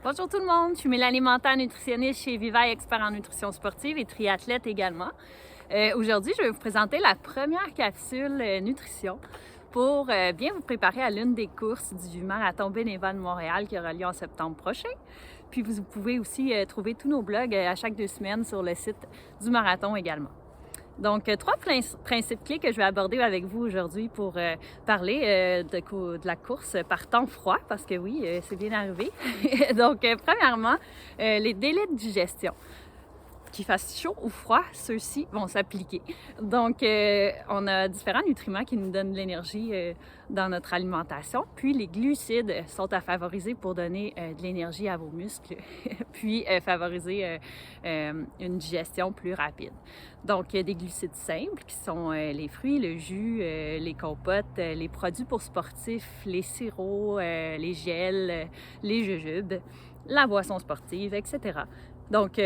Bonjour tout le monde, je suis Mélanie Manta, nutritionniste chez Vivaille, expert en nutrition sportive et triathlète également. Aujourd'hui, je vais vous présenter la première capsule nutrition pour bien vous préparer à l'une des courses du Marathon bénévole de Montréal qui aura lieu en septembre prochain. Puis vous pouvez aussi trouver tous nos blogs à chaque 2 semaines sur le site du marathon également. Donc, trois principes clés que je vais aborder avec vous aujourd'hui pour parler de la course par temps froid, parce que oui, c'est bien arrivé. Donc, premièrement, les délais de digestion. Qu'il fasse chaud ou froid, ceux-ci vont s'appliquer. Donc, on a différents nutriments qui nous donnent de l'énergie dans notre alimentation. Puis, les glucides sont à favoriser pour donner de l'énergie à vos muscles, puis favoriser une digestion plus rapide. Donc, il y a des glucides simples qui sont les fruits, le jus, les compotes, les produits pour sportifs, les sirops, les gels, les jujubes, la boisson sportive, etc. Donc,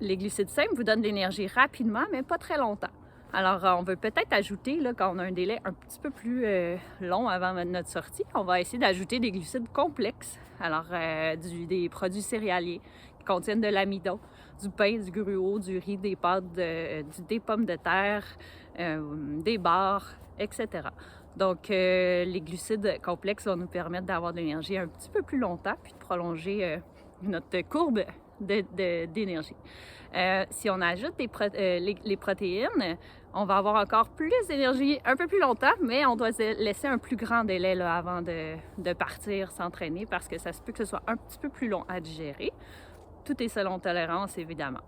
les glucides simples vous donnent de l'énergie rapidement, mais pas très longtemps. Alors, on veut peut-être ajouter, là, quand on a un délai un petit peu plus long avant notre sortie, on va essayer d'ajouter des glucides complexes. Alors, des produits céréaliers qui contiennent de l'amidon, du pain, du gruau, du riz, des pâtes, des pommes de terre, des barres, etc. Donc, les glucides complexes vont nous permettre d'avoir de l'énergie un petit peu plus longtemps, puis de prolonger notre courbe d'énergie. Si on ajoute les protéines, on va avoir encore plus d'énergie un peu plus longtemps, mais on doit laisser un plus grand délai là, avant de partir s'entraîner parce que ça se peut que ce soit un petit peu plus long à digérer. Tout est selon tolérance, évidemment.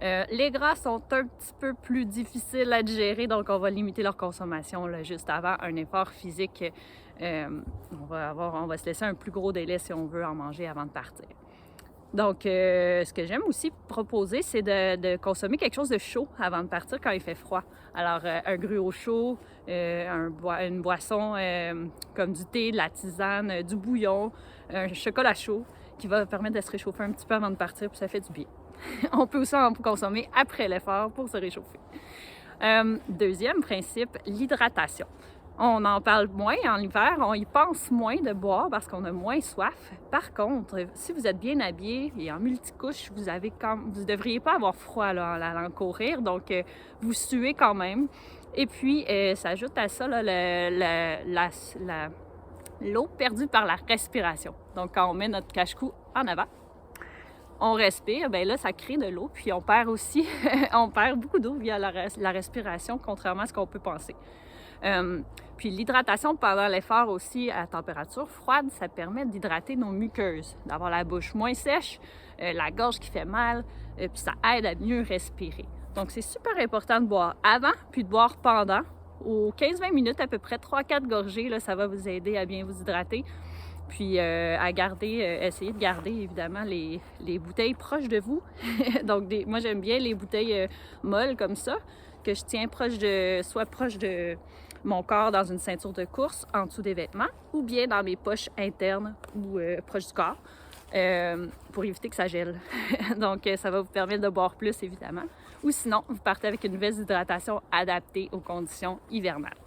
Les gras sont un petit peu plus difficiles à digérer, donc on va limiter leur consommation là, juste avant un effort physique. On va se laisser un plus gros délai si on veut en manger avant de partir. Donc, ce que j'aime aussi proposer, c'est de consommer quelque chose de chaud avant de partir quand il fait froid. Alors, un gruau chaud, une boisson comme du thé, de la tisane, du bouillon, un chocolat chaud qui va permettre de se réchauffer un petit peu avant de partir, puis ça fait du bien. On peut aussi en consommer après l'effort pour se réchauffer. Deuxième principe, l'hydratation. On en parle moins en hiver, on y pense moins de boire parce qu'on a moins soif. Par contre, si vous êtes bien habillé et en multicouche, vous ne devriez pas avoir froid là, en allant courir, donc vous suez quand même. Et puis, s'ajoute à ça là, l'eau perdue par la respiration. Donc, quand on met notre cache-cou en avant, on respire, bien là, ça crée de l'eau, puis on perd aussi, on perd beaucoup d'eau via la respiration, contrairement à ce qu'on peut penser. Puis l'hydratation pendant l'effort aussi à température froide, ça permet d'hydrater nos muqueuses, d'avoir la bouche moins sèche, la gorge qui fait mal, puis ça aide à mieux respirer. Donc c'est super important de boire avant, puis de boire pendant. Aux 15-20 minutes, à peu près 3-4 gorgées, là, ça va vous aider à bien vous hydrater. Puis à garder, essayer de garder évidemment les bouteilles proches de vous. Donc moi j'aime bien les bouteilles molles comme ça, que je tiens soit proche de mon corps dans une ceinture de course en dessous des vêtements ou bien dans mes poches internes ou proche du corps pour éviter que ça gèle. Donc ça va vous permettre de boire plus évidemment. Ou sinon, vous partez avec une veste d'hydratation adaptée aux conditions hivernales.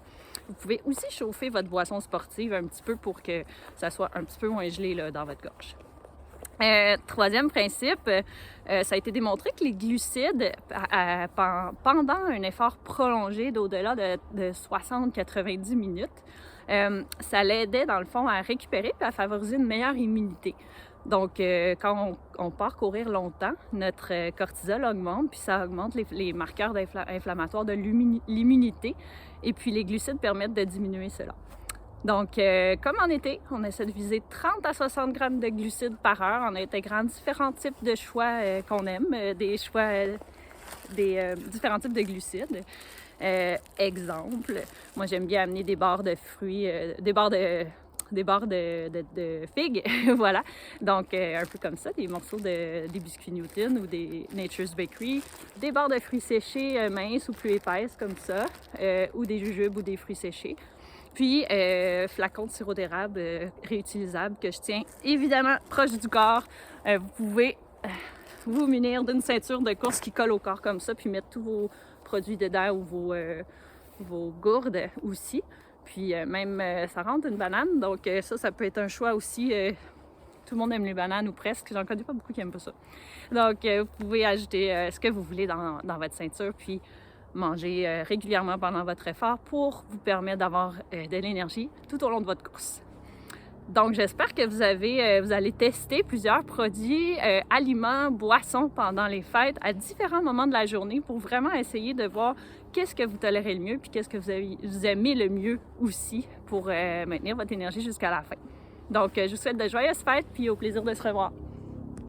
Vous pouvez aussi chauffer votre boisson sportive un petit peu pour que ça soit un petit peu moins gelé là, dans votre gorge. Troisième principe, ça a été démontré que les glucides, pendant un effort prolongé d'au-delà de 60-90 minutes, ça l'aidait dans le fond à récupérer et à favoriser une meilleure immunité. Donc, quand on part courir longtemps, notre cortisol augmente, puis ça augmente les marqueurs inflammatoires de l'immunité, et puis les glucides permettent de diminuer cela. Donc, comme en été, on essaie de viser 30 à 60 grammes de glucides par heure en intégrant différents types de choix qu'on aime, différents types de glucides. Exemple, moi j'aime bien amener des barres de fruits, des barres de figues, voilà. Donc, un peu comme ça, des morceaux des biscuits Newton ou des Nature's Bakery, des barres de fruits séchés minces ou plus épaisses comme ça, ou des jujubes ou des fruits séchés. Puis, flacon de sirop d'érable réutilisable que je tiens évidemment proche du corps. Vous pouvez vous munir d'une ceinture de course qui colle au corps comme ça, puis mettre tous vos produits dedans ou vos gourdes aussi. Puis même, ça rentre une banane, donc ça peut être un choix aussi Tout le monde aime les bananes ou presque. J'en connais pas beaucoup qui aiment pas ça. Donc, vous pouvez ajouter ce que vous voulez dans votre ceinture, puis manger régulièrement pendant votre effort pour vous permettre d'avoir de l'énergie tout au long de votre course. Donc, j'espère que vous allez tester plusieurs produits, aliments, boissons pendant les fêtes à différents moments de la journée pour vraiment essayer de voir qu'est-ce que vous tolérez le mieux puis qu'est-ce que vous aimez le mieux aussi pour maintenir votre énergie jusqu'à la fin. Donc, je vous souhaite de joyeuses fêtes puis au plaisir de se revoir.